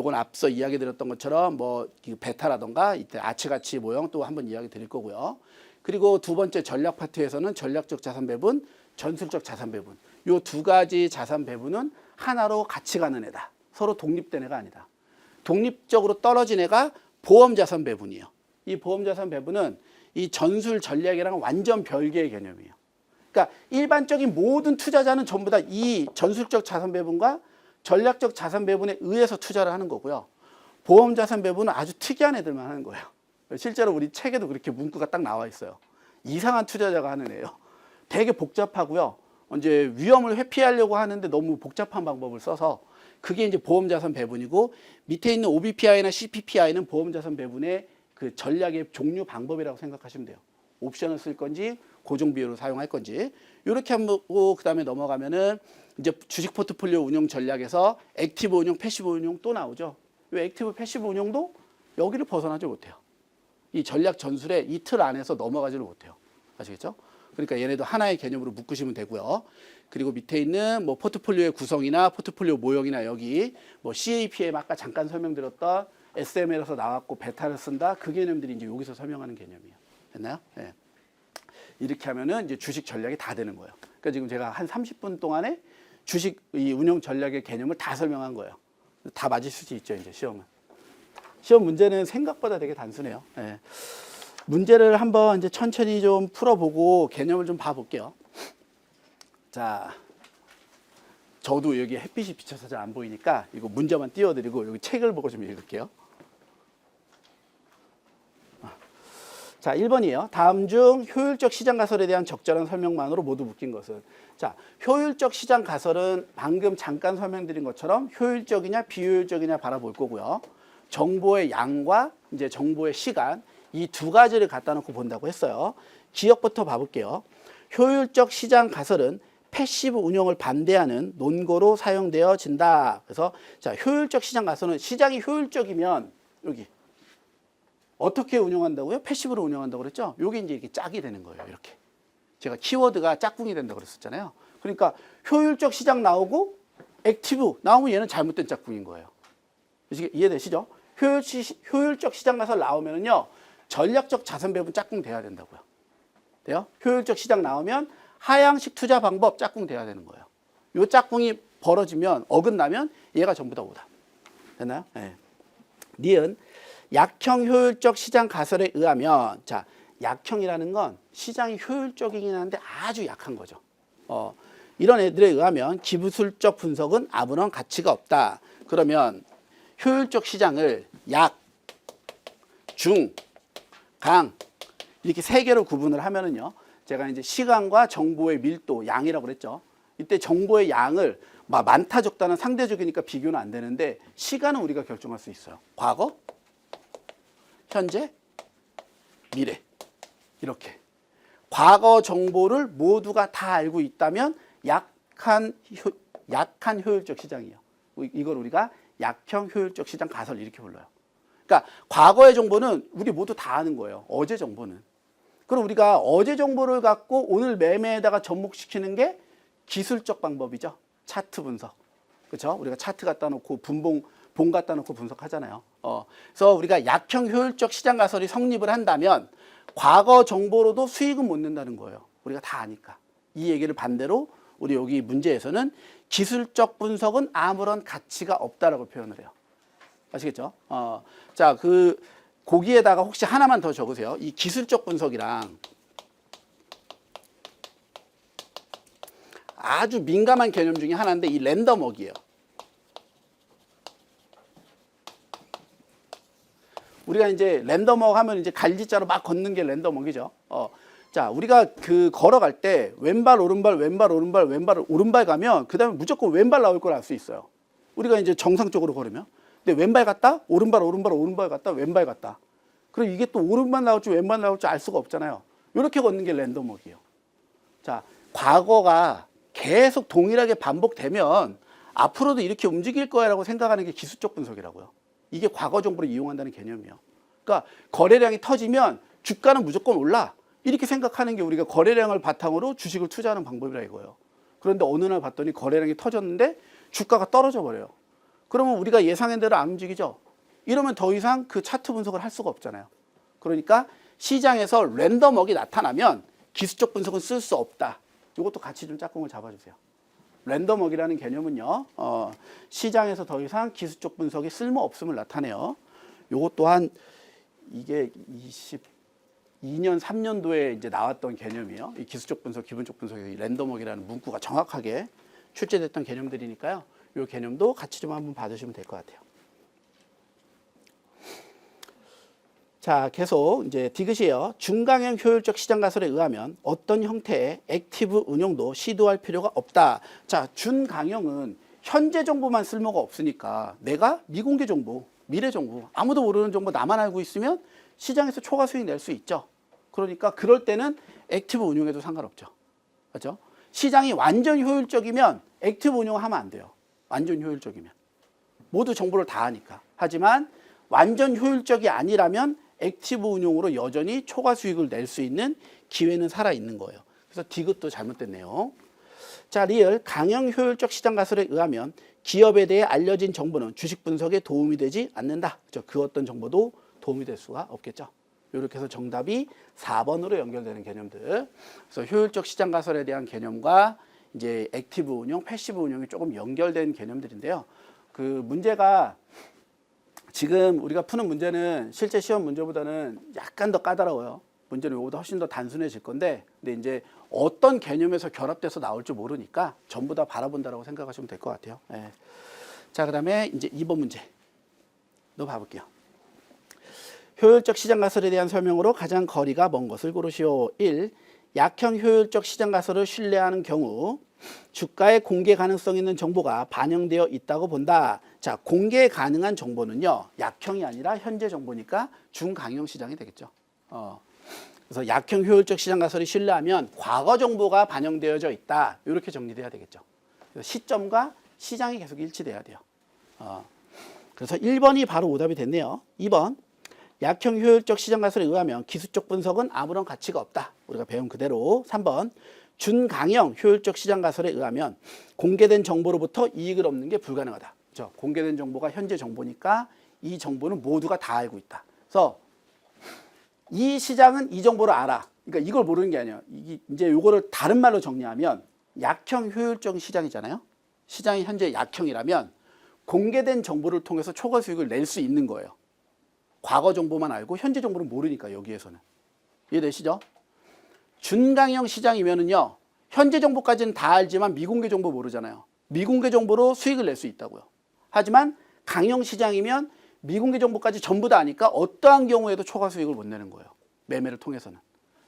요건 앞서 이야기 드렸던 것처럼 뭐 베타라던가 이때 아치 가치 모형 또 한번 이야기 드릴 거고요. 그리고 두 번째 전략 파트에서는 전략적 자산 배분, 전술적 자산 배분. 요 두 가지 자산 배분은 하나로 같이 가는 애다. 서로 독립된 애가 아니다. 독립적으로 떨어진 애가 보험 자산 배분이에요. 이 보험 자산 배분은 이 전술 전략이랑 완전 별개의 개념이에요. 그러니까 일반적인 모든 투자자는 전부 다 이 전술적 자산 배분과 전략적 자산 배분에 의해서 투자를 하는 거고요. 보험 자산 배분은 아주 특이한 애들만 하는 거예요. 실제로 우리 책에도 그렇게 문구가 딱 나와 있어요. 이상한 투자자가 하는 애예요. 되게 복잡하고요. 이제 위험을 회피하려고 하는데 너무 복잡한 방법을 써서 그게 이제 보험 자산 배분이고 밑에 있는 OBPI나 CPPI는 보험 자산 배분의 그 전략의 종류 방법이라고 생각하시면 돼요. 옵션을 쓸 건지 고정 비율을 사용할 건지 이렇게 하고 그다음에 넘어가면은 이제 주식 포트폴리오 운용 전략에서 액티브 운용, 패시브 운용 또 나오죠. 이 액티브 패시브 운용도 여기를 벗어나지 못해요. 이 전략 전술의 이 틀 안에서 넘어가지를 못해요. 아시겠죠? 그러니까 얘네도 하나의 개념으로 묶으시면 되고요. 그리고 밑에 있는 뭐 포트폴리오의 구성이나 포트폴리오 모형이나 여기 뭐 CAPM 아까 잠깐 설명드렸던 SML에서 나왔고 베타를 쓴다 그 개념들이 이제 여기서 설명하는 개념이에요. 됐나요? 네. 이렇게 하면은 이제 주식 전략이 다 되는 거예요. 그러니까 지금 제가 한 30분 동안에 주식 이 운용 전략의 개념을 다 설명한 거예요. 다 맞을 수 있죠, 이제 시험은. 시험 문제는 생각보다 되게 단순해요. 네. 문제를 한번 이제 천천히 좀 풀어보고 개념을 좀 봐볼게요. 자, 저도 여기 햇빛이 비쳐서 잘 안 보이니까 이거 문제만 띄워드리고 여기 책을 보고 좀 읽을게요. 자, 1번이에요. 다음 중 효율적 시장 가설에 대한 적절한 설명만으로 모두 묶인 것은. 자, 효율적 시장 가설은 방금 잠깐 설명드린 것처럼 효율적이냐 비효율적이냐 바라볼 거고요. 정보의 양과 이제 정보의 시간 이 두 가지를 갖다 놓고 본다고 했어요. 기억부터 봐볼게요. 효율적 시장 가설은 패시브 운용을 반대하는 논거로 사용되어진다. 그래서 자, 효율적 시장 가설은 시장이 효율적이면 여기 어떻게 운영한다고요? 패시브로 운영한다고 그랬죠? 요게 이제 이렇게 짝이 되는 거예요. 이렇게. 제가 키워드가 짝꿍이 된다고 그랬었잖아요. 그러니까 효율적 시장 나오고 액티브 나오면 얘는 잘못된 짝꿍인 거예요. 이해되시죠? 효율적 시장 가설 나오면은요. 전략적 자산 배분 짝꿍 돼야 된다고요. 돼요? 효율적 시장 나오면 하향식 투자 방법 짝꿍 돼야 되는 거예요. 요 짝꿍이 벌어지면 어긋나면 얘가 전부 다 오다. 됐나요? 네. 니은 약형 효율적 시장 가설에 의하면 자, 약형이라는 건 시장이 효율적이긴 한데 아주 약한 거죠. 이런 애들에 의하면 기술적 분석은 아무런 가치가 없다. 그러면 효율적 시장을 약, 중, 강 이렇게 세 개로 구분을 하면은요. 제가 이제 시간과 정보의 밀도, 양이라고 그랬죠. 이때 정보의 양을 많다 적다는 상대적이니까 비교는 안 되는데 시간은 우리가 결정할 수 있어요. 과거, 현재, 미래 이렇게. 과거 정보를 모두가 다 알고 있다면 약한 효율적 시장이에요. 이걸 우리가 약형 효율적 시장 가설 이렇게 불러요. 그러니까 과거의 정보는 우리 모두 다 아는 거예요. 어제 정보는. 그럼 우리가 어제 정보를 갖고 오늘 매매에다가 접목시키는 게 기술적 방법이죠. 차트 분석. 그렇죠? 우리가 차트 갖다 놓고 봉 갖다 놓고 분석하잖아요. 그래서 우리가 약형 효율적 시장 가설이 성립을 한다면 과거 정보로도 수익은 못 낸다는 거예요. 우리가 다 아니까. 이 얘기를 반대로 우리 여기 문제에서는 기술적 분석은 아무런 가치가 없다라고 표현을 해요. 아시겠죠? 자, 거기에다가 혹시 하나만 더 적으세요. 이 기술적 분석이랑 아주 민감한 개념 중에 하나인데 이 랜덤워크예요. 우리가 이제 랜덤워크 하면 이제 갈지자로 막 걷는 게 랜덤워크죠. 자, 우리가 걸어갈 때 왼발 오른발 왼발 오른발 왼발 오른발 가면 그다음에 무조건 왼발 나올 걸 알 수 있어요. 우리가 이제 정상적으로 걸으면. 근데 왼발 갔다 오른발 오른발 오른발 갔다 왼발 갔다. 그럼 이게 또 오른발 나올지 왼발 나올지 알 수가 없잖아요. 이렇게 걷는 게 랜덤워크예요. 자, 과거가 계속 동일하게 반복되면 앞으로도 이렇게 움직일 거야라고 생각하는 게 기술적 분석이라고요. 이게 과거 정보를 이용한다는 개념이에요. 그러니까 거래량이 터지면 주가는 무조건 올라. 이렇게 생각하는 게 우리가 거래량을 바탕으로 주식을 투자하는 방법이라 이거예요. 그런데 어느 날 봤더니 거래량이 터졌는데 주가가 떨어져 버려요. 그러면 우리가 예상한 대로 안 움직이죠. 이러면 더 이상 그 차트 분석을 할 수가 없잖아요. 그러니까 시장에서 랜덤웍이 나타나면 기술적 분석은 쓸 수 없다. 이것도 같이 좀 짝꿍을 잡아주세요. 랜덤웍이라는 개념은요, 시장에서 더 이상 기술적 분석이 쓸모없음을 나타내요. 요것 또한 이게 22년, 3년도에 이제 나왔던 개념이에요. 이 기술적 분석, 기본적 분석의 랜덤웍이라는 문구가 정확하게 출제됐던 개념들이니까요. 이 개념도 같이 좀 한번 봐주시면 될 것 같아요. 자, 계속 이제 디귿이에요. 중강형 효율적 시장 가설에 의하면 어떤 형태의 액티브 운용도 시도할 필요가 없다. 자, 준강형은 현재 정보만 쓸모가 없으니까 내가 미공개 정보, 미래 정보, 아무도 모르는 정보 나만 알고 있으면 시장에서 초과 수익 낼 수 있죠. 그러니까 그럴 때는 액티브 운용해도 상관없죠. 그렇죠? 시장이 완전 효율적이면 액티브 운용하면 안 돼요. 완전 효율적이면. 모두 정보를 다 아니까. 하지만 완전 효율적이 아니라면 액티브 운용으로 여전히 초과 수익을 낼 수 있는 기회는 살아있는 거예요. 그래서 디귿도 잘못됐네요. 자, 리을 강형 효율적 시장 가설에 의하면 기업에 대해 알려진 정보는 주식 분석에 도움이 되지 않는다. 그렇죠? 그 어떤 정보도 도움이 될 수가 없겠죠. 이렇게 해서 정답이 4번으로 연결되는 개념들. 그래서 효율적 시장 가설에 대한 개념과 이제 액티브 운용, 패시브 운용이 조금 연결된 개념들인데요. 그 문제가 지금 우리가 푸는 문제는 실제 시험 문제보다는 약간 더 까다로워요. 문제는 이거보다 훨씬 더 단순해질 건데, 근데 이제 어떤 개념에서 결합돼서 나올지 모르니까 전부 다 바라본다라고 생각하시면 될 것 같아요. 예. 자, 그다음에 이제 2번 문제. 너 봐볼게요. 효율적 시장 가설에 대한 설명으로 가장 거리가 먼 것을 고르시오. 1. 약형 효율적 시장 가설을 신뢰하는 경우 주가의 공개 가능성 있는 정보가 반영되어 있다고 본다. 자, 공개 가능한 정보는요, 약형이 아니라 현재 정보니까 중강형 시장이 되겠죠. 그래서 약형 효율적 시장 가설이 신뢰하면 과거 정보가 반영되어져 있다. 이렇게 정리돼야 되겠죠. 그래서 시점과 시장이 계속 일치돼야 돼요. 그래서 1번이 바로 오답이 됐네요. 2번. 약형 효율적 시장 가설에 의하면 기술적 분석은 아무런 가치가 없다. 우리가 배운 그대로. 3번. 준강형 효율적 시장 가설에 의하면 공개된 정보로부터 이익을 얻는 게 불가능하다. 그렇죠? 공개된 정보가 현재 정보니까 이 정보는 모두가 다 알고 있다. 그래서 이 시장은 이 정보를 알아. 그러니까 이걸 모르는 게 아니에요. 이제 요거를 다른 말로 정리하면 약형 효율적 시장이잖아요. 시장이 현재 약형이라면 공개된 정보를 통해서 초과 수익을 낼 수 있는 거예요. 과거 정보만 알고 현재 정보를 모르니까 여기에서는. 이해되시죠? 준강형 시장이면은요, 현재 정보까지는 다 알지만 미공개 정보 모르잖아요. 미공개 정보로 수익을 낼 수 있다고요. 하지만 강형 시장이면 미공개 정보까지 전부 다 아니까 어떠한 경우에도 초과 수익을 못 내는 거예요. 매매를 통해서는.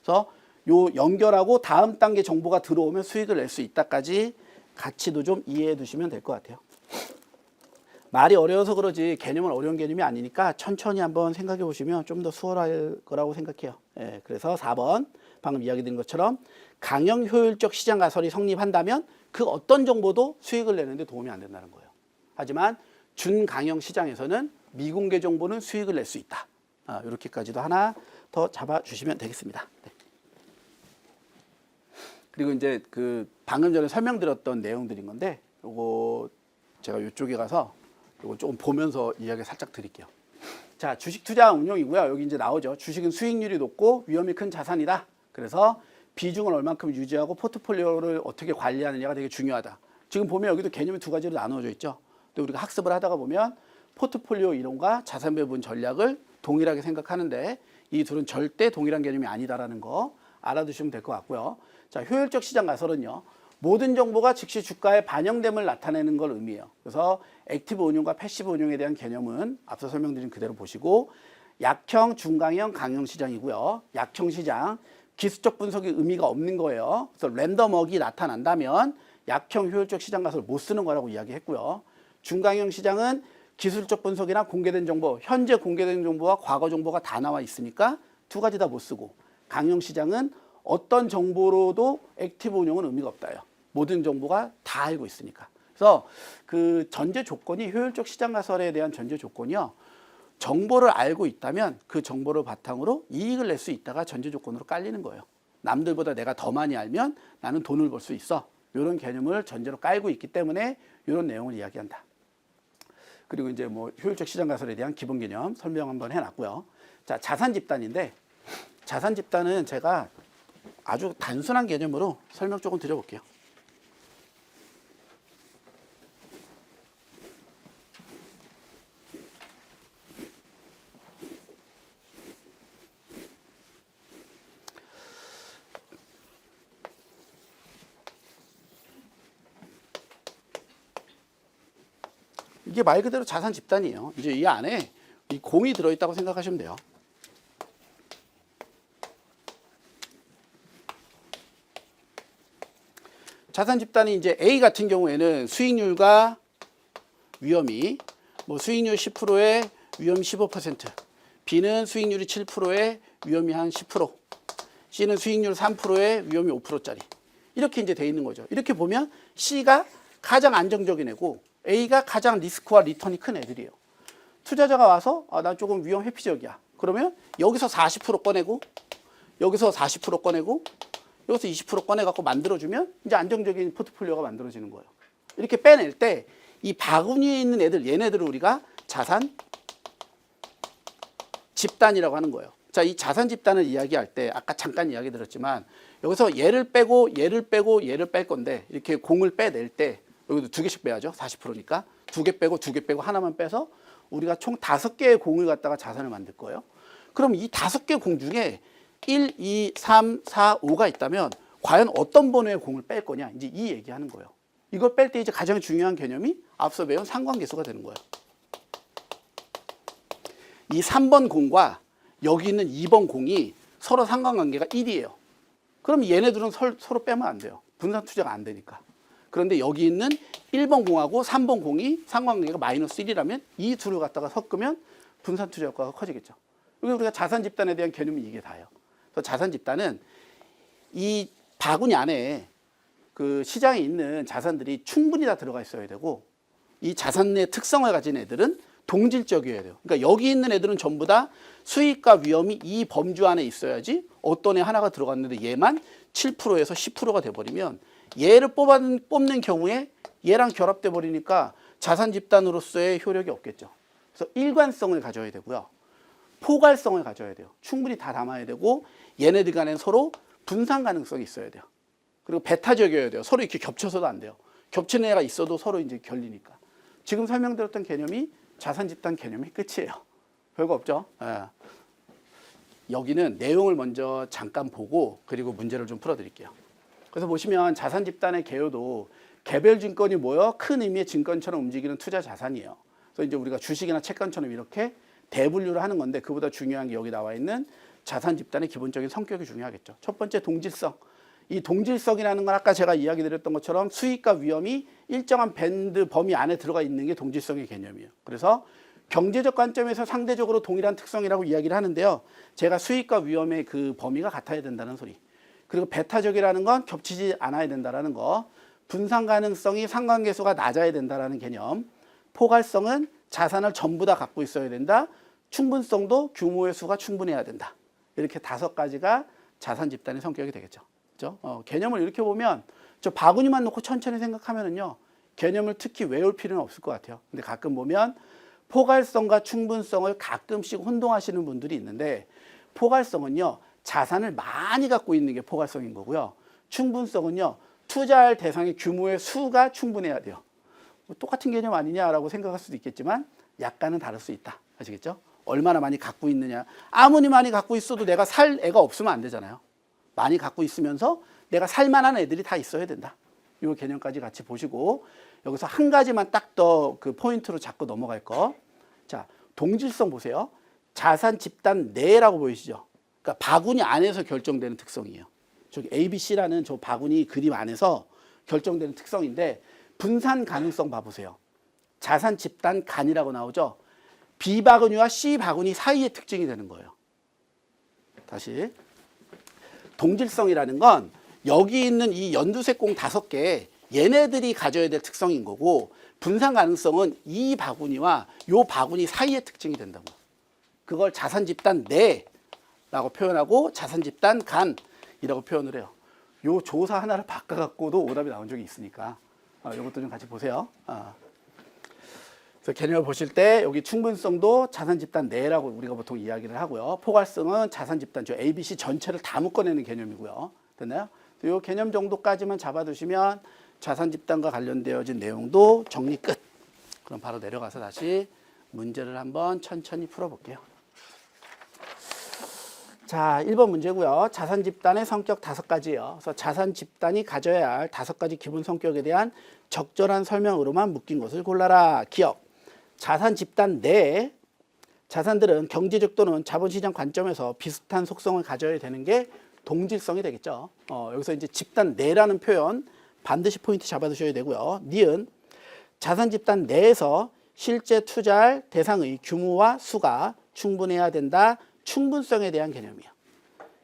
그래서 요 연결하고 다음 단계 정보가 들어오면 수익을 낼 수 있다까지 가치도 좀 이해해 두시면 될 것 같아요. 말이 어려워서 그러지 개념은 어려운 개념이 아니니까 천천히 한번 생각해 보시면 좀 더 수월할 거라고 생각해요. 예, 그래서 4번 방금 이야기 드린 것처럼 강형 효율적 시장 가설이 성립한다면 그 어떤 정보도 수익을 내는데 도움이 안 된다는 거예요. 하지만 준강형 시장에서는 미공개 정보는 수익을 낼 수 있다. 이렇게까지도 하나 더 잡아주시면 되겠습니다. 네. 그리고 이제 그 방금 전에 설명드렸던 내용들인 건데 요거 제가 이쪽에 가서 요거 조금 보면서 이야기 살짝 드릴게요. 자, 주식 투자 운용이고요. 여기 이제 나오죠. 주식은 수익률이 높고 위험이 큰 자산이다. 그래서 비중을 얼만큼 유지하고 포트폴리오를 어떻게 관리하느냐가 되게 중요하다. 지금 보면 여기도 개념이 두 가지로 나누어져 있죠. 근데 우리가 학습을 하다가 보면 포트폴리오 이론과 자산 배분 전략을 동일하게 생각하는데 이 둘은 절대 동일한 개념이 아니다라는 거 알아두시면 될 것 같고요. 자, 효율적 시장 가설은요, 모든 정보가 즉시 주가에 반영됨을 나타내는 걸 의미해요. 그래서 액티브 운용과 패시브 운용에 대한 개념은 앞서 설명드린 그대로 보시고, 약형, 중강형, 강형 시장이고요. 약형 시장, 기술적 분석이 의미가 없는 거예요. 그래서 랜덤웍이 나타난다면 약형 효율적 시장 가설을 못 쓰는 거라고 이야기했고요. 중강형 시장은 기술적 분석이나 공개된 정보, 현재 공개된 정보와 과거 정보가 다 나와 있으니까 두 가지 다 못 쓰고, 강형 시장은 어떤 정보로도 액티브 운용은 의미가 없다요. 모든 정보가 다 알고 있으니까. 그래서 그 전제 조건이, 효율적 시장 가설에 대한 전제 조건이요, 정보를 알고 있다면 그 정보를 바탕으로 이익을 낼 수 있다가 전제 조건으로 깔리는 거예요. 남들보다 내가 더 많이 알면 나는 돈을 벌 수 있어. 이런 개념을 전제로 깔고 있기 때문에 이런 내용을 이야기한다. 그리고 이제 뭐 효율적 시장 가설에 대한 기본 개념 설명 한번 해놨고요. 자, 자산 집단인데 자산 집단은 제가 아주 단순한 개념으로 설명 조금 드려볼게요. 이게 말 그대로 자산 집단이에요. 이제 이 안에 이 공이 들어있다고 생각하시면 돼요. 자산 집단이 이제 A 같은 경우에는 수익률과 위험이 뭐 수익률 10%에 위험 15%, B는 수익률이 7%에 위험이 한 10%, C는 수익률 3%에 위험이 5%짜리. 이렇게 이제 돼 있는 거죠. 이렇게 보면 C가 가장 안정적인 애고 A가 가장 리스크와 리턴이 큰 애들이에요. 투자자가 와서 나 조금 위험 회피적이야. 그러면 여기서 40% 꺼내고 여기서 40% 꺼내고 여기서 20% 꺼내갖고 만들어주면 이제 안정적인 포트폴리오가 만들어지는 거예요. 이렇게 빼낼 때 이 바구니에 있는 애들, 얘네들을 우리가 자산 집단이라고 하는 거예요. 자, 이 자산 집단을 이야기할 때 아까 잠깐 이야기 드렸지만 여기서 얘를 빼고 얘를 빼고 얘를 뺄 건데 이렇게 공을 빼낼 때 여기도 2개씩 빼야죠. 40%니까 2개 빼고 2개 빼고 하나만 빼서 우리가 총 5개의 공을 갖다가 자산을 만들 거예요. 그럼 이 5개 공 중에 1, 2, 3, 4, 5가 있다면 과연 어떤 번호의 공을 뺄 거냐, 이제 이 얘기하는 거예요. 이걸 뺄 때 이제 가장 중요한 개념이 앞서 배운 상관계수가 되는 거예요. 이 3번 공과 여기 있는 2번 공이 서로 상관관계가 1이에요. 그럼 얘네들은 서로 빼면 안 돼요. 분산 투자가 안 되니까. 그런데 여기 있는 1번 공하고 3번 공이 상관관계가 마이너스 1이라면 이 둘을 갖다가 섞으면 분산 투자 효과가 커지겠죠. 여기 우리가 자산 집단에 대한 개념이 이게 다예요. 그래서 자산 집단은 이 바구니 안에 그 시장에 있는 자산들이 충분히 다 들어가 있어야 되고 이 자산의 특성을 가진 애들은 동질적이어야 돼요. 그러니까 여기 있는 애들은 전부 다 수익과 위험이 이 범주 안에 있어야지 어떤 애 하나가 들어갔는데 얘만 7%에서 10%가 돼버리면 얘를 뽑는 경우에 얘랑 결합돼 버리니까 자산 집단으로서의 효력이 없겠죠. 그래서 일관성을 가져야 되고요. 포괄성을 가져야 돼요. 충분히 다 담아야 되고 얘네들 간에 서로 분산 가능성이 있어야 돼요. 그리고 배타적이어야 돼요. 서로 이렇게 겹쳐서도 안 돼요. 겹치는 애가 있어도 서로 이제 결리니까. 지금 설명드렸던 개념이 자산 집단 개념이 끝이에요. 별거 없죠. 예. 여기는 내용을 먼저 잠깐 보고 그리고 문제를 좀 풀어드릴게요. 그래서 보시면 자산 집단의 개요도 개별 증권이 모여 큰 의미의 증권처럼 움직이는 투자 자산이에요. 그래서 이제 우리가 주식이나 채권처럼 이렇게 대분류를 하는 건데 그보다 중요한 게 여기 나와 있는 자산 집단의 기본적인 성격이 중요하겠죠. 첫 번째 동질성. 이 동질성이라는 건 아까 제가 이야기 드렸던 것처럼 수익과 위험이 일정한 밴드 범위 안에 들어가 있는 게 동질성의 개념이에요. 그래서 경제적 관점에서 상대적으로 동일한 특성이라고 이야기를 하는데요. 제가 수익과 위험의 그 범위가 같아야 된다는 소리. 그리고 배타적이라는 건 겹치지 않아야 된다는 거. 분산 가능성이 상관계수가 낮아야 된다는 개념. 포괄성은 자산을 전부 다 갖고 있어야 된다. 충분성도 규모의 수가 충분해야 된다. 이렇게 5가지가 자산 집단의 성격이 되겠죠. 그렇죠? 개념을 이렇게 보면 저 바구니만 놓고 천천히 생각하면은요. 개념을 특히 외울 필요는 없을 것 같아요. 근데 가끔 보면 포괄성과 충분성을 가끔씩 혼동하시는 분들이 있는데 포괄성은요. 자산을 많이 갖고 있는 게 포괄성인 거고요. 충분성은요. 투자할 대상의 규모의 수가 충분해야 돼요. 뭐 똑같은 개념 아니냐라고 생각할 수도 있겠지만 약간은 다를 수 있다. 아시겠죠? 얼마나 많이 갖고 있느냐. 아무리 많이 갖고 있어도 내가 살 애가 없으면 안 되잖아요. 많이 갖고 있으면서 내가 살만한 애들이 다 있어야 된다. 이 개념까지 같이 보시고 여기서 한 가지만 딱 더 그 포인트로 잡고 넘어갈 거. 자, 동질성 보세요. 자산 집단 내라고 보이시죠? 그러니까 바구니 안에서 결정되는 특성이에요. 저기 ABC라는 저 바구니 그림 안에서 결정되는 특성인데 분산 가능성 봐보세요. 자산 집단 간이라고 나오죠. B 바구니와 C 바구니 사이의 특징이 되는 거예요. 다시. 동질성이라는 건 여기 있는 이 연두색 공 5개 얘네들이 가져야 될 특성인 거고 분산 가능성은 이 바구니와 요 바구니 사이의 특징이 된다고. 그걸 자산 집단 내라고 표현하고 자산 집단 간이라고 표현을 해요. 요 조사 하나를 바꿔갖고도 오답이 나온 적이 있으니까 이것도 좀 같이 보세요. 그래서 개념을 보실 때 여기 충분성도 자산 집단 내라고 우리가 보통 이야기를 하고요. 포괄성은 자산 집단, 저 ABC 전체를 다 묶어내는 개념이고요. 됐나요? 이 개념 정도까지만 잡아두시면 자산 집단과 관련되어진 내용도 정리 끝. 그럼 바로 내려가서 다시 문제를 한번 천천히 풀어볼게요. 자, 1번 문제고요. 자산 집단의 성격 5가지예요. 그래서 자산 집단이 가져야 할 5가지 기본 성격에 대한 적절한 설명으로만 묶인 것을 골라라. 기억. 자산 집단 내에 자산들은 경제적 또는 자본시장 관점에서 비슷한 속성을 가져야 되는 게 동질성이 되겠죠. 여기서 이제 집단 내라는 표현 반드시 포인트 잡아두셔야 되고요. 니은 자산 집단 내에서 실제 투자할 대상의 규모와 수가 충분해야 된다. 충분성에 대한 개념이에요.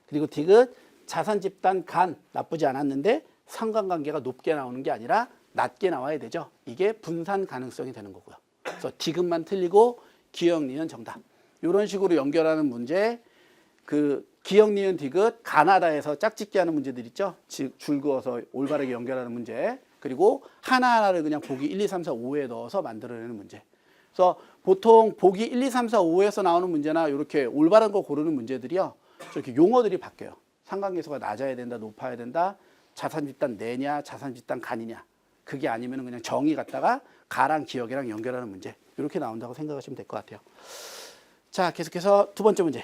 그리고 디귿 자산 집단 간 나쁘지 않았는데 상관관계가 높게 나오는 게 아니라 낮게 나와야 되죠. 이게 분산 가능성이 되는 거고요. 그래서 디귿만 틀리고 기역, 니은 정답. 이런 식으로 연결하는 문제, 그 기역, 니은, 디귿 가나다에서 짝짓기 하는 문제들 있죠. 줄 그어서 올바르게 연결하는 문제. 그리고 하나하나를 그냥 보기 1, 2, 3, 4, 5에 넣어서 만들어내는 문제. 그래서 보통 보기 1, 2, 3, 4, 5에서 나오는 문제나 이렇게 올바른 거 고르는 문제들이요. 저렇게 용어들이 바뀌어요. 상관계수가 낮아야 된다, 높아야 된다. 자산 집단 내냐, 자산 집단 간이냐. 그게 아니면 그냥 정의 갖다가 가랑 기억이랑 연결하는 문제. 이렇게 나온다고 생각하시면 될 것 같아요. 자, 계속해서 두 번째 문제.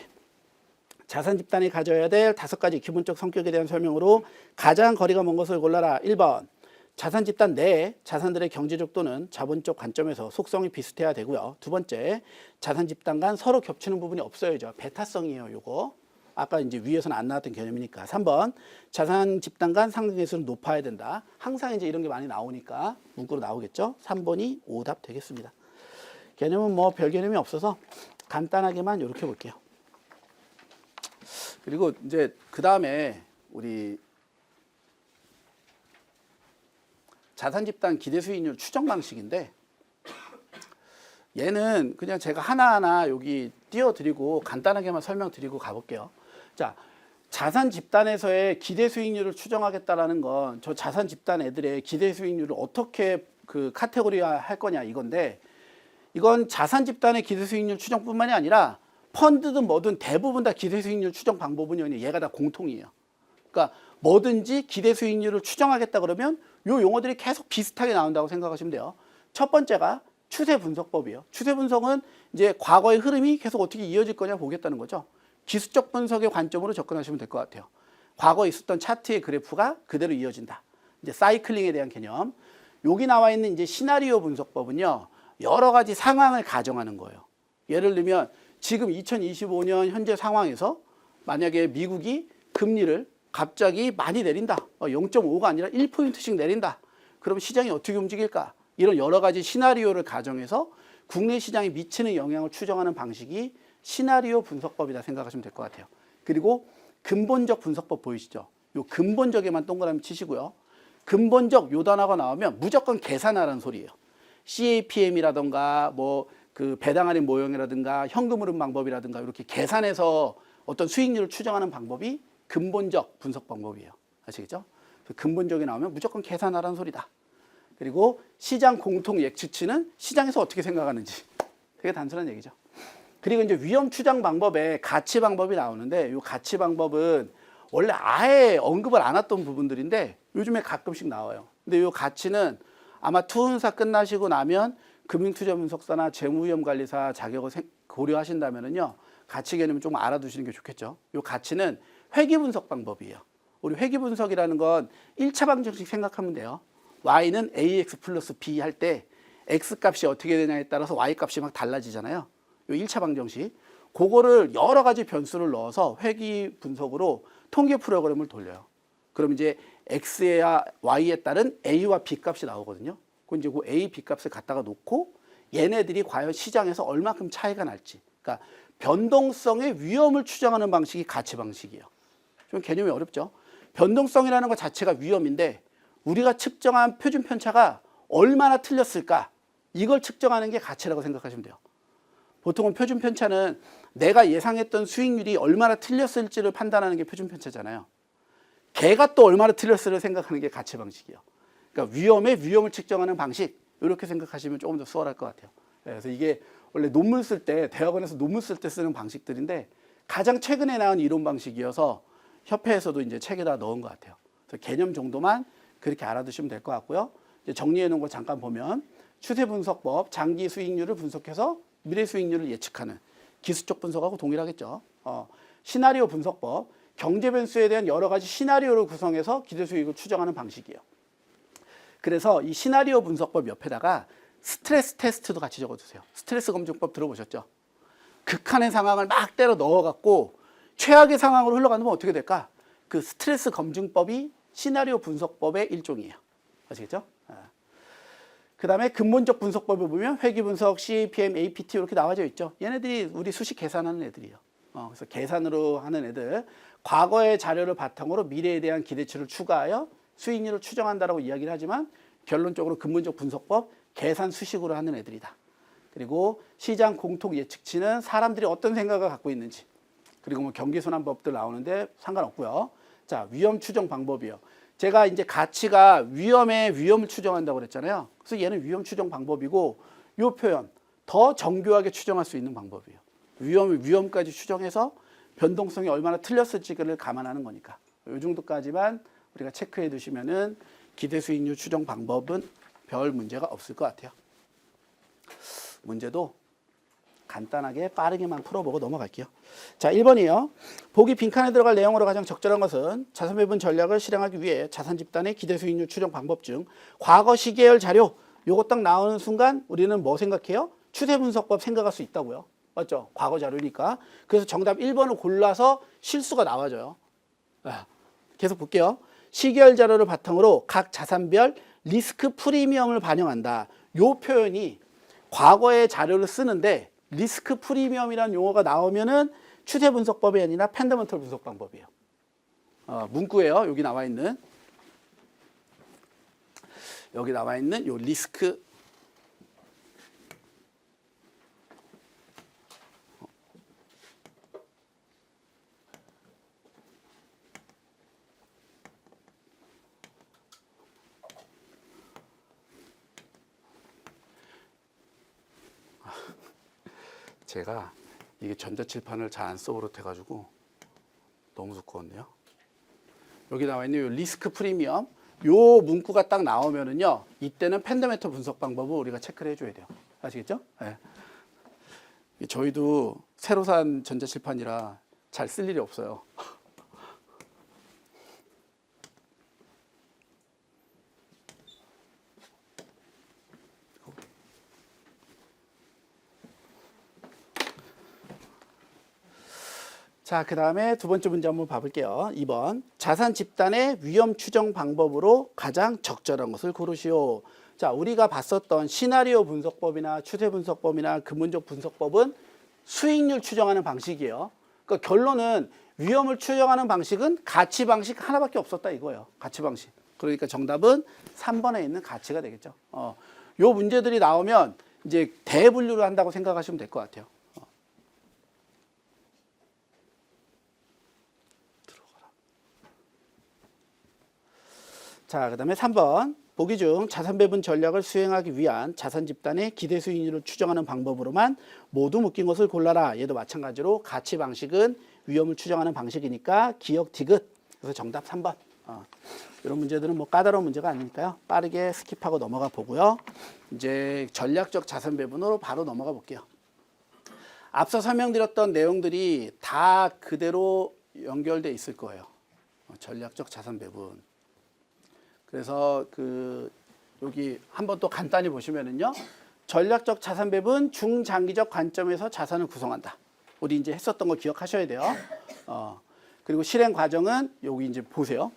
자산 집단이 가져야 될 5가지 기본적 성격에 대한 설명으로 가장 거리가 먼 것을 골라라. 1번. 자산 집단 내에 자산들의 경제적 또는 자본적 관점에서 속성이 비슷해야 되고요. 두 번째, 자산 집단 간 서로 겹치는 부분이 없어야죠. 배타성이에요, 요거. 아까 이제 위에서는 안 나왔던 개념이니까. 3번, 자산 집단 간 상승계수는 높아야 된다. 항상 이제 이런 게 많이 나오니까 문구로 나오겠죠. 3번이 오답 되겠습니다. 개념은 뭐 별 개념이 없어서 간단하게만 이렇게 볼게요. 그리고 이제 그 다음에 우리 자산 집단 기대 수익률 추정 방식인데 얘는 그냥 제가 하나하나 여기 띄워드리고 간단하게만 설명드리고 가볼게요. 자, 자산 집단에서의 기대 수익률을 추정하겠다라는 건 저 자산 집단 애들의 기대 수익률을 어떻게 그 카테고리화 할 거냐 이건데, 이건 자산 집단의 기대 수익률 추정뿐만이 아니라 펀드든 뭐든 대부분 다 기대 수익률 추정 방법은 얘가 다 공통이에요. 그러니까 뭐든지 기대 수익률을 추정하겠다 그러면 요 용어들이 계속 비슷하게 나온다고 생각하시면 돼요. 첫 번째가 추세 분석법이에요. 추세 분석은 이제 과거의 흐름이 계속 어떻게 이어질 거냐 보겠다는 거죠. 기술적 분석의 관점으로 접근하시면 될 것 같아요. 과거에 있었던 차트의 그래프가 그대로 이어진다. 이제 사이클링에 대한 개념. 여기 나와 있는 이제 시나리오 분석법은요, 여러 가지 상황을 가정하는 거예요. 예를 들면 지금 2025년 현재 상황에서 만약에 미국이 금리를 갑자기 많이 내린다. 0.5가 아니라 1포인트씩 내린다. 그럼 시장이 어떻게 움직일까? 이런 여러 가지 시나리오를 가정해서 국내 시장에 미치는 영향을 추정하는 방식이 시나리오 분석법이다 생각하시면 될 것 같아요. 그리고 근본적 분석법 보이시죠? 요 근본적에만 동그라미 치시고요. 근본적 요 단어가 나오면 무조건 계산하라는 소리예요. CAPM이라든가 뭐 그 배당 할인 모형이라든가 현금 흐름 방법이라든가 이렇게 계산해서 어떤 수익률을 추정하는 방법이 근본적 분석 방법이에요. 아시겠죠? 근본적이 나오면 무조건 계산하라는 소리다. 그리고 시장 공통 예측치는 시장에서 어떻게 생각하는지. 되게 단순한 얘기죠. 그리고 이제 위험 추정 방법에 가치 방법이 나오는데, 이 가치 방법은 원래 아예 언급을 안 했던 부분들인데 요즘에 가끔씩 나와요. 근데 이 가치는 아마 투혼사 끝나시고 나면 금융투자분석사나 재무위험관리사 자격을 고려하신다면은요, 가치 개념을 좀 알아두시는 게 좋겠죠. 이 가치는 회귀분석 방법이에요. 우리 회귀분석이라는 건 1차 방정식 생각하면 돼요. y는 ax 플러스 b 할 때 x 값이 어떻게 되냐에 따라서 y 값이 막 달라지잖아요. 이 1차 방정식. 그거를 여러 가지 변수를 넣어서 회귀분석으로 통계 프로그램을 돌려요. 그럼 이제 x와 y에 따른 a와 b 값이 나오거든요. 그 이제 그 a, b 값을 갖다가 놓고 얘네들이 과연 시장에서 얼마큼 차이가 날지. 그러니까 변동성의 위험을 추정하는 방식이 가치 방식이에요. 좀 개념이 어렵죠. 변동성이라는 것 자체가 위험인데 우리가 측정한 표준 편차가 얼마나 틀렸을까, 이걸 측정하는 게 가치라고 생각하시면 돼요. 보통은 표준 편차는 내가 예상했던 수익률이 얼마나 틀렸을지를 판단하는 게 표준 편차잖아요. 걔가 또 얼마나 틀렸을지를 생각하는 게 가치 방식이에요. 그러니까 위험을 측정하는 방식, 이렇게 생각하시면 조금 더 수월할 것 같아요. 그래서 이게 원래 논문 쓸 때 대학원에서 논문 쓸 때 쓰는 방식들인데 가장 최근에 나온 이론 방식이어서 협회에서도 이제 책에다 넣은 것 같아요. 그래서 개념 정도만 그렇게 알아두시면 될 것 같고요. 이제 정리해 놓은 거 잠깐 보면 추세 분석법, 장기 수익률을 분석해서 미래 수익률을 예측하는 기술적 분석하고 동일하겠죠. 시나리오 분석법, 경제 변수에 대한 여러 가지 시나리오를 구성해서 기대 수익을 추정하는 방식이에요. 그래서 이 시나리오 분석법 옆에다가 스트레스 테스트도 같이 적어주세요. 스트레스 검증법 들어보셨죠? 극한의 상황을 막 때려 넣어갖고 최악의 상황으로 흘러가면 어떻게 될까? 그 스트레스 검증법이 시나리오 분석법의 일종이에요. 아시겠죠? 그 다음에 근본적 분석법을 보면 회귀분석, CAPM, APT 이렇게 나와져 있죠. 얘네들이 우리 수식 계산하는 애들이에요. 그래서 계산으로 하는 애들, 과거의 자료를 바탕으로 미래에 대한 기대치를 추가하여 수익률을 추정한다라고 이야기를 하지만 결론적으로 근본적 분석법, 계산 수식으로 하는 애들이다. 그리고 시장 공통 예측치는 사람들이 어떤 생각을 갖고 있는지, 그리고 뭐 경기순환법들 나오는데 상관없고요. 자, 위험 추정 방법이요. 제가 이제 가치가 위험의 위험을 추정한다고 그랬잖아요. 그래서 얘는 위험 추정 방법이고, 이 표현 더 정교하게 추정할 수 있는 방법이에요. 위험까지 추정해서 변동성이 얼마나 틀렸을지를 감안하는 거니까. 이 정도까지만 우리가 체크해 두시면은 기대 수익률 추정 방법은 별 문제가 없을 것 같아요. 문제도 간단하게 빠르게만 풀어보고 넘어갈게요. 자, 1번이요. 보기 빈칸에 들어갈 내용으로 가장 적절한 것은 자산 배분 전략을 실행하기 위해 자산 집단의 기대 수익률 추정 방법 중 과거 시계열 자료 요거 딱 나오는 순간 우리는 뭐 생각해요? 추세 분석법 생각할 수 있다고요. 맞죠? 과거 자료니까. 그래서 정답 1번을 골라서 실수가 나와져요. 계속 볼게요. 시계열 자료를 바탕으로 각 자산별 리스크 프리미엄을 반영한다. 요 표현이 과거의 자료를 쓰는데 리스크 프리미엄이라는 용어가 나오면은 추세 분석법이 아니라 펀더멘털 분석 방법이에요. 문구예요. 여기 나와 있는 요 리스크 제가 이게 전자칠판을 잘 안 써버릇해가지고 너무 두꺼웠네요. 여기 나와 있는 요 리스크 프리미엄 요 문구가 딱 나오면은요, 이때는 펀더멘털 분석 방법을 우리가 체크를 해줘야 돼요. 아시겠죠? 네. 저희도 새로 산 전자칠판이라 잘 쓸 일이 없어요. 자, 그 다음에 두 번째 문제 한번 봐볼게요. 2번. 자산 집단의 위험 추정 방법으로 가장 적절한 것을 고르시오. 자, 우리가 봤었던 시나리오 분석법이나 추세 분석법이나 근본적 분석법은 수익률 추정하는 방식이에요. 그러니까 결론은 위험을 추정하는 방식은 가치 방식 하나밖에 없었다 이거예요. 가치 방식. 그러니까 정답은 3번에 있는 가치가 되겠죠. 요 문제들이 나오면 이제 대분류를 한다고 생각하시면 될 것 같아요. 자, 그 다음에 3번. 보기 중 자산 배분 전략을 수행하기 위한 자산 집단의 기대 수익률을 추정하는 방법으로만 모두 묶인 것을 골라라. 얘도 마찬가지로 가치 방식은 위험을 추정하는 방식이니까 기억 디귿. 그래서 정답 3번. 이런 문제들은 뭐 까다로운 문제가 아니니까요. 빠르게 스킵하고 넘어가 보고요. 이제 전략적 자산 배분으로 바로 넘어가 볼게요. 앞서 설명드렸던 내용들이 다 그대로 연결돼 있을 거예요. 전략적 자산 배분. 그래서 여기 한번 또 간단히 보시면은요, 전략적 자산 배분 중장기적 관점에서 자산을 구성한다. 우리 이제 했었던 거 기억하셔야 돼요. 그리고 실행 과정은 여기 이제 보세요.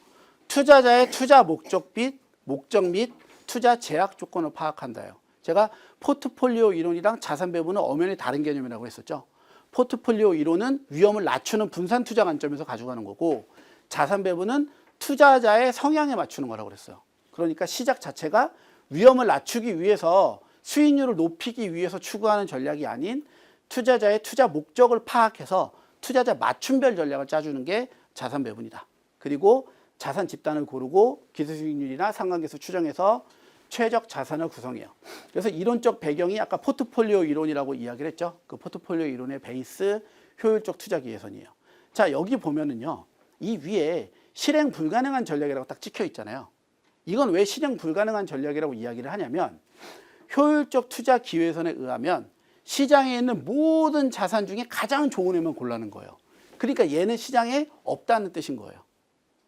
투자자의 투자 목적 및 투자 제약 조건을 파악한다요. 제가 포트폴리오 이론이랑 자산 배분은 엄연히 다른 개념이라고 했었죠. 포트폴리오 이론은 위험을 낮추는 분산 투자 관점에서 가져가는 거고, 자산 배분은 투자자의 성향에 맞추는 거라고 그랬어요. 그러니까 시작 자체가 위험을 낮추기 위해서 수익률을 높이기 위해서 추구하는 전략이 아닌 투자자의 투자 목적을 파악해서 투자자 맞춤별 전략을 짜주는 게 자산 배분이다. 그리고 자산 집단을 고르고 기대 수익률이나 상관계수 추정해서 최적 자산을 구성해요. 그래서 이론적 배경이 아까 포트폴리오 이론이라고 이야기를 했죠. 그 포트폴리오 이론의 베이스 효율적 투자 기회선이에요. 자, 여기 보면은요. 이 위에 실행 불가능한 전략이라고 딱 찍혀 있잖아요. 이건 왜 실행 불가능한 전략이라고 이야기를 하냐면 효율적 투자 기회선에 의하면 시장에 있는 모든 자산 중에 가장 좋은 애만 골라는 거예요. 그러니까 얘는 시장에 없다는 뜻인 거예요.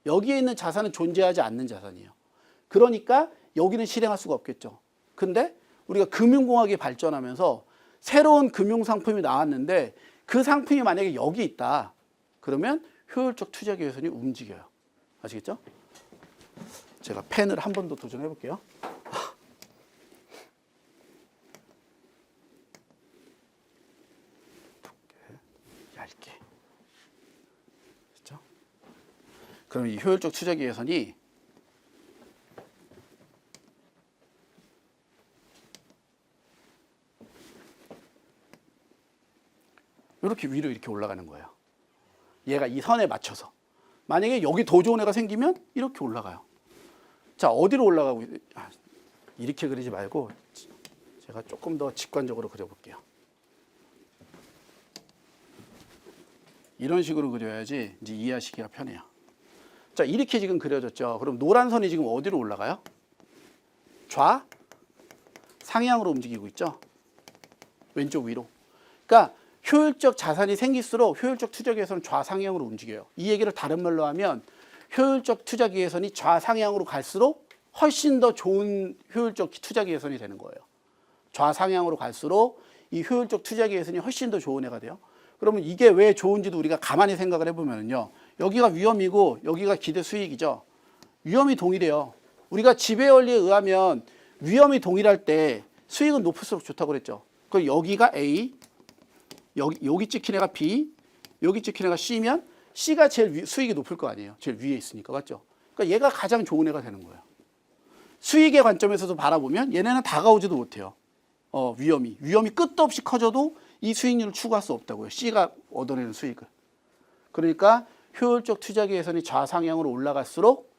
여기에 있는 자산은 존재하지 않는 자산이에요. 그러니까 여기는 실행할 수가 없겠죠. 근데 우리가 금융공학이 발전하면서 새로운 금융상품이 나왔는데 그 상품이 만약에 여기 있다. 그러면 효율적 투자 기회선이 움직여요. 아시겠죠? 제가 펜을 한 번 더 도전해 볼게요. 얇게. 그렇죠? 그럼 이 효율적 투자 기회선이 이렇게 위로 이렇게 올라가는 거예요. 얘가 이 선에 맞춰서. 만약에 여기 더 좋은 애가 생기면 이렇게 올라가요. 자, 어디로 올라가고 이렇게 그리지 말고 제가 조금 더 직관적으로 그려볼게요. 이런 식으로 그려야지 이제 이해하시기가 편해요. 자, 이렇게 지금 그려졌죠. 그럼 노란 선이 지금 어디로 올라가요? 좌 상향으로 움직이고 있죠. 왼쪽 위로. 그러니까 효율적 자산이 생길수록 효율적 투자 기회선은 좌상향으로 움직여요. 이 얘기를 다른 말로 하면 효율적 투자 기회선이 좌상향으로 갈수록 훨씬 더 좋은 효율적 투자 기회선이 되는 거예요. 좌상향으로 갈수록 이 효율적 투자 기회선이 훨씬 더 좋은 애가 돼요. 그러면 이게 왜 좋은지도 우리가 가만히 생각을 해보면요. 여기가 위험이고 여기가 기대 수익이죠. 위험이 동일해요. 우리가 지배 원리에 의하면 위험이 동일할 때 수익은 높을수록 좋다고 그랬죠. 그럼 여기가 A, 여기 찍힌 애가 B, 여기 찍힌 애가 C면 C가 제일 수익이 높을 거 아니에요. 제일 위에 있으니까. 맞죠? 그러니까 얘가 가장 좋은 애가 되는 거예요. 수익의 관점에서도 바라보면 얘네는 다가오지도 못해요. 위험이 끝도 없이 커져도 이 수익률을 추구할 수 없다고요. C가 얻어내는 수익을. 그러니까 효율적 투자 기회선이 좌상향으로 올라갈수록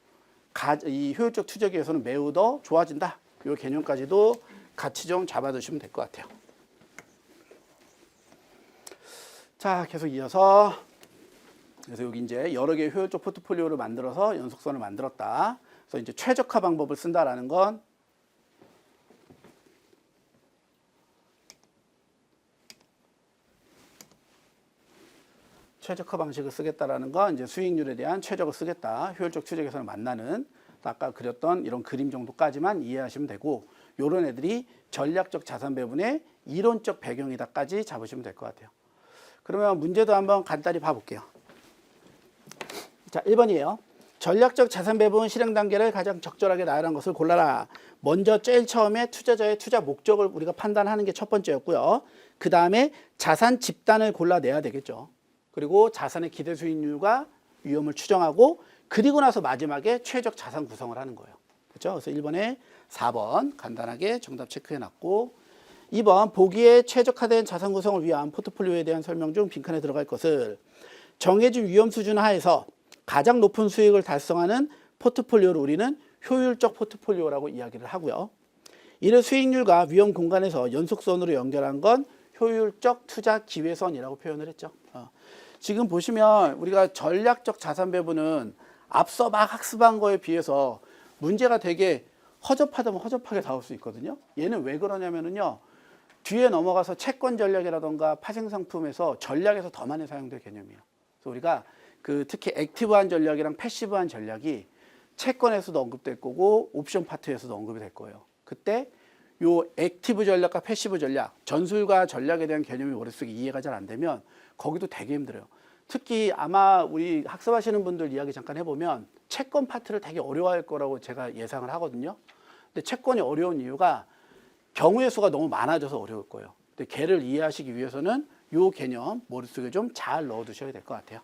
이 효율적 투자 기회선은 매우 더 좋아진다. 이 개념까지도 같이 좀 잡아두시면 될 것 같아요. 자, 계속 이어서 그래서 여기 이제 여러 개의 효율적 포트폴리오를 만들어서 연속선을 만들었다. 그래서 이제 최적화 방법을 쓴다라는 건 최적화 방식을 쓰겠다라는 건 이제 수익률에 대한 최적을 쓰겠다. 효율적 투자 기회선을 만나는 아까 그렸던 이런 그림 정도까지만 이해하시면 되고 이런 애들이 전략적 자산 배분의 이론적 배경이다까지 잡으시면 될 것 같아요. 그러면 문제도 한번 간단히 봐볼게요. 자, 1번이에요. 전략적 자산 배분 실행 단계를 가장 적절하게 나열한 것을 골라라. 먼저 제일 처음에 투자자의 투자 목적을 우리가 판단하는 게 첫 번째였고요. 그 다음에 자산 집단을 골라내야 되겠죠. 그리고 자산의 기대 수익률과 위험을 추정하고 그리고 나서 마지막에 최적 자산 구성을 하는 거예요. 그렇죠? 그래서 1번에 4번 간단하게 정답 체크해놨고 2번 보기에 최적화된 자산 구성을 위한 포트폴리오에 대한 설명 중 빈칸에 들어갈 것을 정해진 위험 수준 하에서 가장 높은 수익을 달성하는 포트폴리오를 우리는 효율적 포트폴리오라고 이야기를 하고요. 이를 수익률과 위험 공간에서 연속선으로 연결한 건 효율적 투자 기회선이라고 표현을 했죠. 지금 보시면 우리가 전략적 자산 배분은 앞서 막 학습한 거에 비해서 문제가 되게 허접하다면 허접하게 나올 수 있거든요. 얘는 왜 그러냐면요. 뒤에 넘어가서 채권 전략이라던가 파생상품에서 전략에서 더 많이 사용될 개념이에요. 그래서 우리가 특히 액티브한 전략이랑 패시브한 전략이 채권에서도 언급될 거고 옵션 파트에서도 언급이 될 거예요. 그때 요 액티브 전략과 패시브 전략, 전술과 전략에 대한 개념이 머릿속에 이해가 잘 안 되면 거기도 되게 힘들어요. 특히 아마 우리 학습하시는 분들 이야기 잠깐 해보면 채권 파트를 되게 어려워할 거라고 제가 예상을 하거든요. 근데 채권이 어려운 이유가 경우의 수가 너무 많아져서 어려울 거예요. 근데 걔를 이해하시기 위해서는 요 개념 머릿속에 좀 잘 넣어두셔야 될 것 같아요.